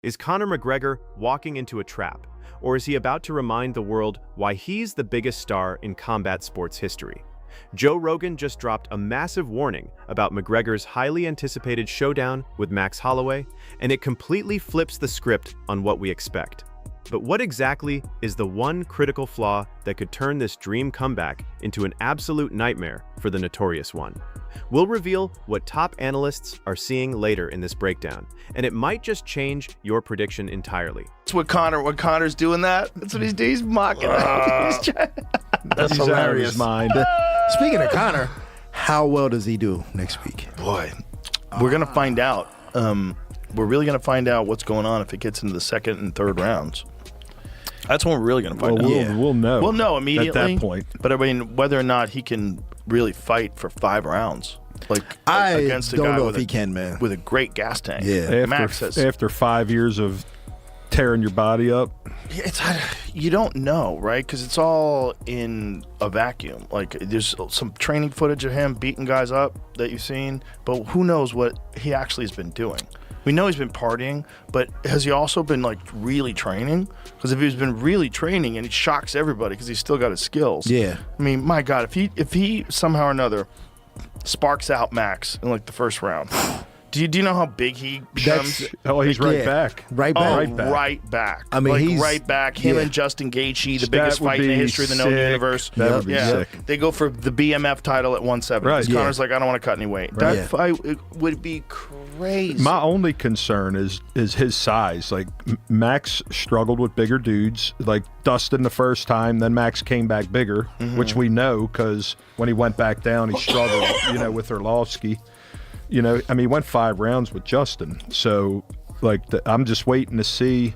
Is Conor McGregor walking into a trap, or is he about to remind the world why he's the biggest star in combat sports history? Joe Rogan just dropped a massive warning about McGregor's highly anticipated showdown with Max Holloway, and it completely flips the script on what we expect. But what exactly is the one critical flaw that could turn this dream comeback into an absolute nightmare for the Notorious One? We'll reveal what top analysts are seeing later in this breakdown, and it might just change your prediction entirely. That's what Conor's doing that. That's what he's doing. He's mocking it. That's hilarious. Mind. Speaking of Conor, how well does he do next week? Boy, we're going to find out. We're really going to find out what's going on if it gets into the second and third rounds. That's when we're really going to find out. We'll know. We'll know immediately. At that point. But I mean, whether or not he can really fight for 5 rounds. Against a guy don't know if he can, man. With a great gas tank. Yeah. After 5 years of tearing your body up. You don't know, right? Because it's all in a vacuum. Like, there's some training footage of him beating guys up that you've seen, but who knows what he actually has been doing. We know he's been partying, but has he also been like really training? Because if he's been really training and he shocks everybody because he's still got his skills. Yeah. I mean, my God, if he somehow or another sparks out Max in like the first round, do you know how big he becomes? He's right back. Right back. Right back. I mean, he's right back. Him and Justin Gaethje, the biggest fight in the history of the known universe. That would be sick. They go for the BMF title at 170. Right. Conor's like, I don't want to cut any weight. Right. That fight would be crazy. My only concern is his size. Like, Max struggled with bigger dudes, like Dustin the first time, then Max came back bigger, which we know because when he went back down, he struggled, with Arlovsky. I mean, he went 5 rounds with Justin. So, I'm just waiting to see,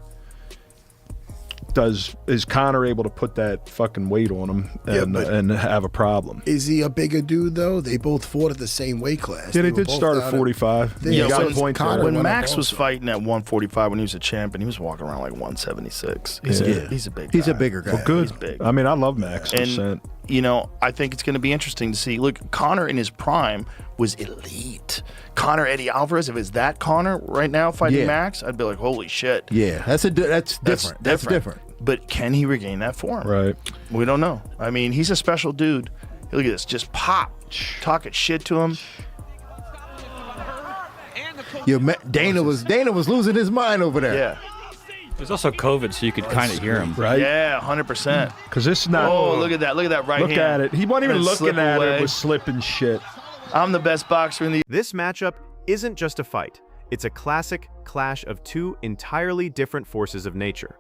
is Conor able to put that fucking weight on him and have a problem? Is he a bigger dude, though? They both fought at the same weight class. Yeah, they did start at 45. Yeah, got so a point there. When Max was fighting at 145 when he was a champion, he was walking around like 176. He's a big guy. He's a bigger guy. Well, good. He's big. I mean, I love Max. And, I think it's going to be interesting to see. Look, Conor in his prime was elite. Conor Eddie Alvarez, if it's that Conor right now fighting Max, I'd be like, holy shit. Yeah, that's different. That's different. But can he regain that form? Right. We don't know. I mean, he's a special dude. Look at this, just pop, talking shit to him. Dana was losing his mind over there. Yeah. There's also COVID, so you could kind of hear him. Right? Yeah, 100%. Because this is not. Oh, look at that right hand. Look at it. He wasn't even looking at away. it. Was slipping shit. I'm the best boxer in the... This matchup isn't just a fight. It's a classic clash of 2 entirely different forces of nature.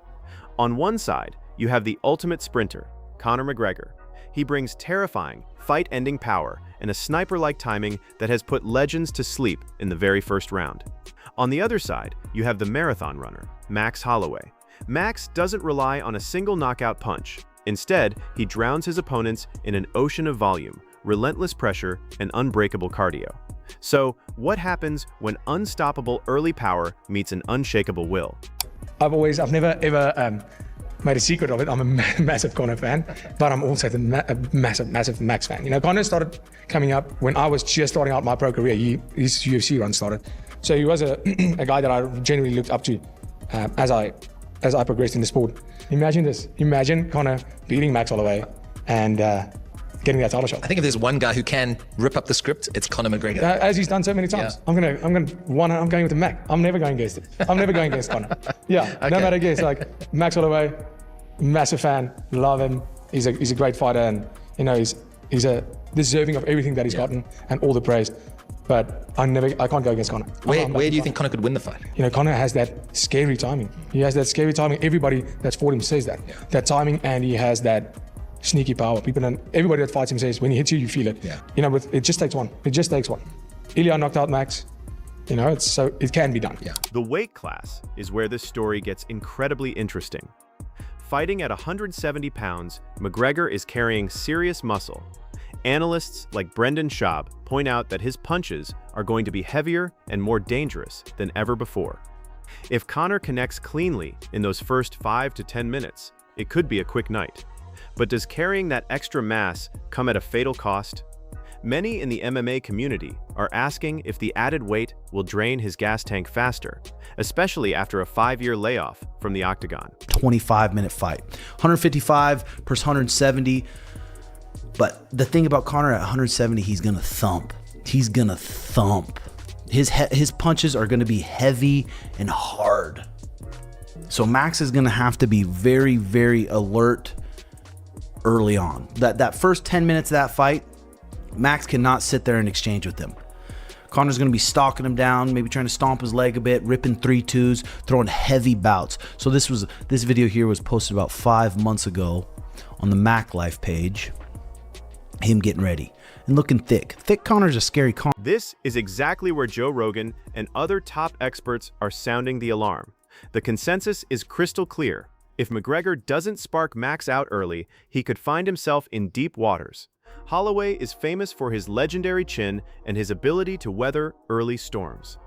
On one side, you have the ultimate sprinter, Conor McGregor. He brings terrifying, fight-ending power and a sniper-like timing that has put legends to sleep in the very first round. On the other side, you have the marathon runner, Max Holloway. Max doesn't rely on a single knockout punch. Instead, he drowns his opponents in an ocean of volume, relentless pressure, and unbreakable cardio. So, what happens when unstoppable early power meets an unshakable will? I've never ever made a secret of it. I'm a massive Conor fan, but I'm also a massive Max fan. Conor started coming up when I was just starting out my pro career. His UFC run started. So he was a guy that I genuinely looked up to as I progressed in the sport. Imagine this. Imagine Conor beating Max Holloway and getting that title shot. I think if there's one guy who can rip up the script, it's Conor McGregor. As he's done so many times. Yeah. I'm going with the Mac. I'm never going against it. I'm never going against Conor. Yeah, okay. No matter against Max Holloway, massive fan, love him. He's a great fighter, and he's a deserving of everything that he's gotten and all the praise. But I can't go against Conor. Where do you think Conor could win the fight? Conor has that scary timing. He has that scary timing. Everybody that's fought him says that. Yeah. That timing, and he has that sneaky power. Everybody that fights him says when he hits you, you feel it. Yeah. It just takes one. It just takes one. Ilya knocked out Max. It can be done. Yeah. The weight class is where this story gets incredibly interesting. Fighting at 170 pounds, McGregor is carrying serious muscle. Analysts like Brendan Schaub point out that his punches are going to be heavier and more dangerous than ever before. If Conor connects cleanly in those first 5 to 10 minutes, it could be a quick night. But does carrying that extra mass come at a fatal cost? Many in the MMA community are asking if the added weight will drain his gas tank faster, especially after a 5-year layoff from the octagon. 25-minute fight. 155 versus 170. But the thing about Conor, at 170, he's going to thump. He's going to thump. His punches are going to be heavy and hard. So Max is going to have to be very, very alert early on. That first 10 minutes of that fight, Max cannot sit there and exchange with him. Conor's going to be stalking him down, maybe trying to stomp his leg a bit, ripping 3-2s, throwing heavy bouts. So this video here was posted about 5 months ago on the Mac Life page. Him getting ready and looking thick. Thick Conor's a scary Conor. This is exactly where Joe Rogan and other top experts are sounding the alarm. The consensus is crystal clear. If McGregor doesn't spark Max out early, he could find himself in deep waters. Holloway is famous for his legendary chin and his ability to weather early storms.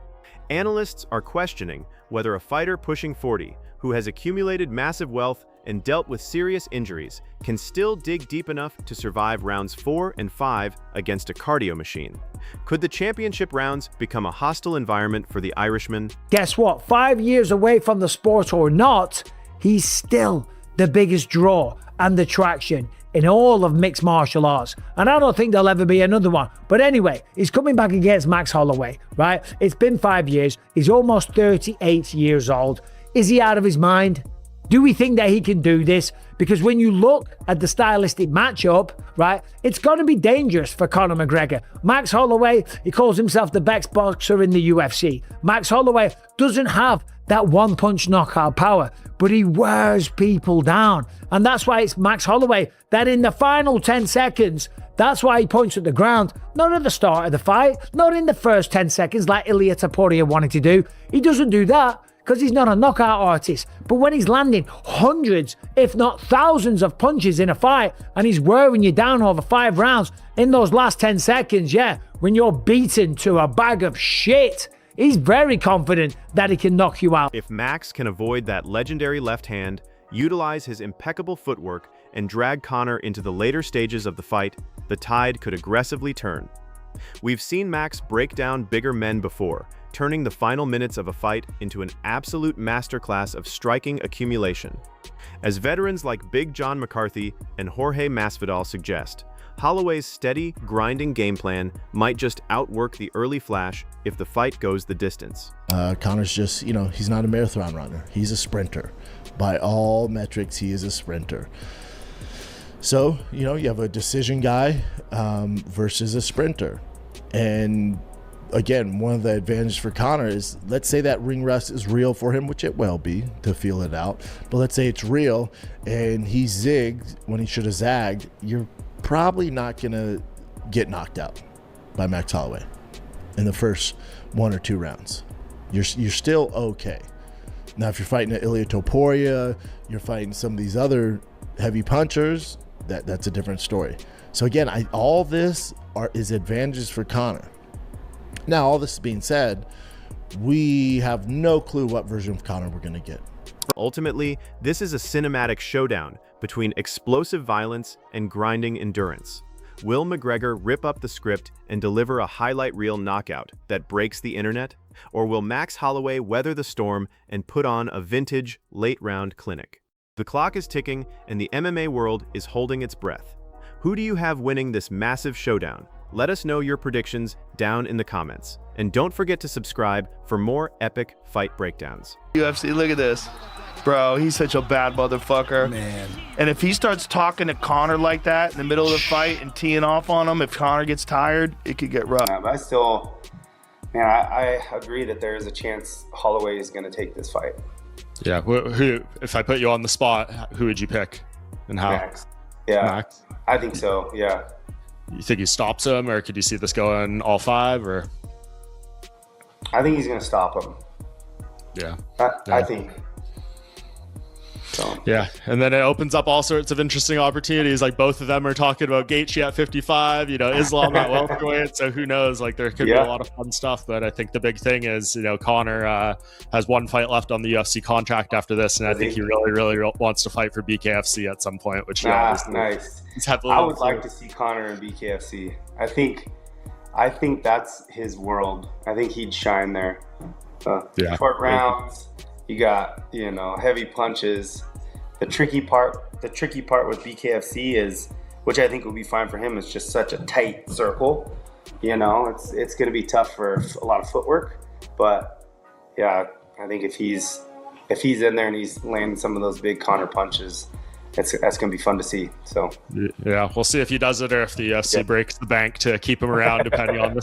Analysts are questioning whether a fighter pushing 40, who has accumulated massive wealth and dealt with serious injuries, can still dig deep enough to survive rounds 4 and 5 against a cardio machine. Could the championship rounds become a hostile environment for the Irishman? Guess what? 5 years away from the sport or not, he's still the biggest draw and attraction in all of mixed martial arts. And I don't think there'll ever be another one. But anyway, he's coming back against Max Holloway, right? It's been 5 years. He's almost 38 years old. Is he out of his mind? Do we think that he can do this? Because when you look at the stylistic matchup, right, it's going to be dangerous for Conor McGregor. Max Holloway, he calls himself the best boxer in the UFC. Max Holloway doesn't have that one-punch knockout power, but he wears people down. And that's why it's Max Holloway that in the final 10 seconds, that's why he points at the ground, not at the start of the fight, not in the first 10 seconds like Ilia Topuria wanted to do. He doesn't do that because he's not a knockout artist. But when he's landing hundreds, if not thousands of punches in a fight, and he's wearing you down over 5 rounds, in those last 10 seconds, yeah, when you're beaten to a bag of shit, he's very confident that he can knock you out. If Max can avoid that legendary left hand, utilize his impeccable footwork, and drag Conor into the later stages of the fight, the tide could aggressively turn. We've seen Max break down bigger men before, turning the final minutes of a fight into an absolute masterclass of striking accumulation. As veterans like Big John McCarthy and Jorge Masvidal suggest, Holloway's steady, grinding game plan might just outwork the early flash if the fight goes the distance. Conor's just, he's not a marathon runner. He's a sprinter. By all metrics, he is a sprinter. So, you have a decision guy versus a sprinter. And again, one of the advantages for Conor is, let's say that ring rust is real for him, which it will be to feel it out. But let's say it's real and he zigged when he should have zagged. You're probably not going to get knocked out by Max Holloway in the first 1 or 2 rounds. You're still okay. Now, if you're fighting Ilia Topuria, you're fighting some of these other heavy punchers, that's a different story. So again, all this is advantages for Conor. Now, all this being said, we have no clue what version of Conor we're going to get. Ultimately, this is a cinematic showdown between explosive violence and grinding endurance. Will McGregor rip up the script and deliver a highlight reel knockout that breaks the internet? Or will Max Holloway weather the storm and put on a vintage late-round clinic? The clock is ticking and the MMA world is holding its breath. Who do you have winning this massive showdown? Let us know your predictions down in the comments. And don't forget to subscribe for more epic fight breakdowns. UFC, look at this. Bro, he's such a bad motherfucker. Man. And if he starts talking to Conor like that in the middle of the fight and teeing off on him, if Conor gets tired, it could get rough. But I agree that there is a chance Holloway is going to take this fight. Yeah, who? If I put you on the spot, who would you pick and how? Max. Yeah, Max? I think so, yeah. You think he stops him, or could you see this going all 5? Or I think he's going to stop him. Yeah. I think. So. Yeah, and then it opens up all sorts of interesting opportunities. Like both of them are talking about Gaethje at 55. Islam at welterweight. So who knows? Like there could be a lot of fun stuff. But I think the big thing is, Conor has 1 fight left on the UFC contract after this, and I think he really wants to fight for BKFC at some point. Which nice. He's heavily I would like to see Conor in BKFC. I think that's his world. I think he'd shine there. Short rounds, you got, heavy punches. The tricky part with BKFC is, which I think will be fine for him, is just such a tight circle. It's going to be tough for a lot of footwork. But yeah, I think if he's in there and he's landing some of those big Conor punches, that's going to be fun to see. So yeah, we'll see if he does it or if the UFC breaks the bank to keep him around, depending on the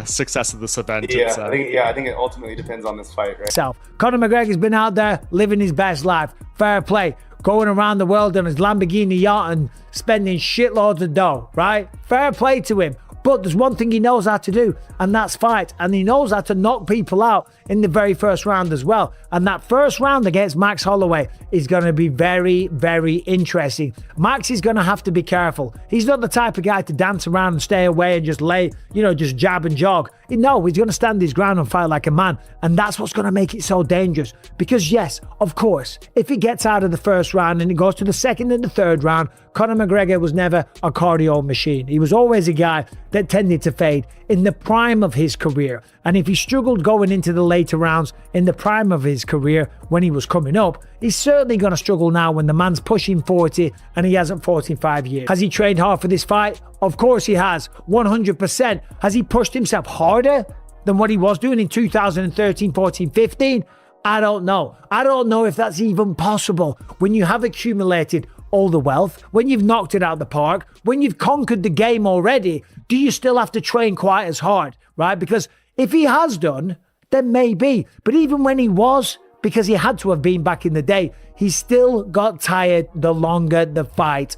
success of this event. I think it ultimately depends on this fight, right? Conor McGregor's been out there living his best life. Fair play. Going around the world on his Lamborghini yacht and spending shitloads of dough, right? Fair play to him. But there's one thing he knows how to do, and that's fight. And he knows how to knock people out in the very first round as well. And that first round against Max Holloway is going to be very, very interesting. Max is going to have to be careful. He's not the type of guy to dance around and stay away and just just jab and jog. No, he's going to stand his ground and fight like a man. And that's what's going to make it so dangerous. Because yes, of course, if he gets out of the first round and it goes to the second and the third round, Conor McGregor was never a cardio machine. He was always a guy that tended to fade in the prime of his career. And if he struggled going into the later rounds in the prime of his career when he was coming up, he's certainly going to struggle now when the man's pushing 40 and he hasn't fought in 5 years. Has he trained hard for this fight? Of course he has, 100%. Has he pushed himself harder than what he was doing in 2013, 14, 15? I don't know. I don't know if that's even possible when you have accumulated all the wealth, when you've knocked it out of the park, when you've conquered the game already. Do you still have to train quite as hard, right? Because if he has done, then maybe. But even when he was, because he had to have been back in the day, he still got tired the longer the fight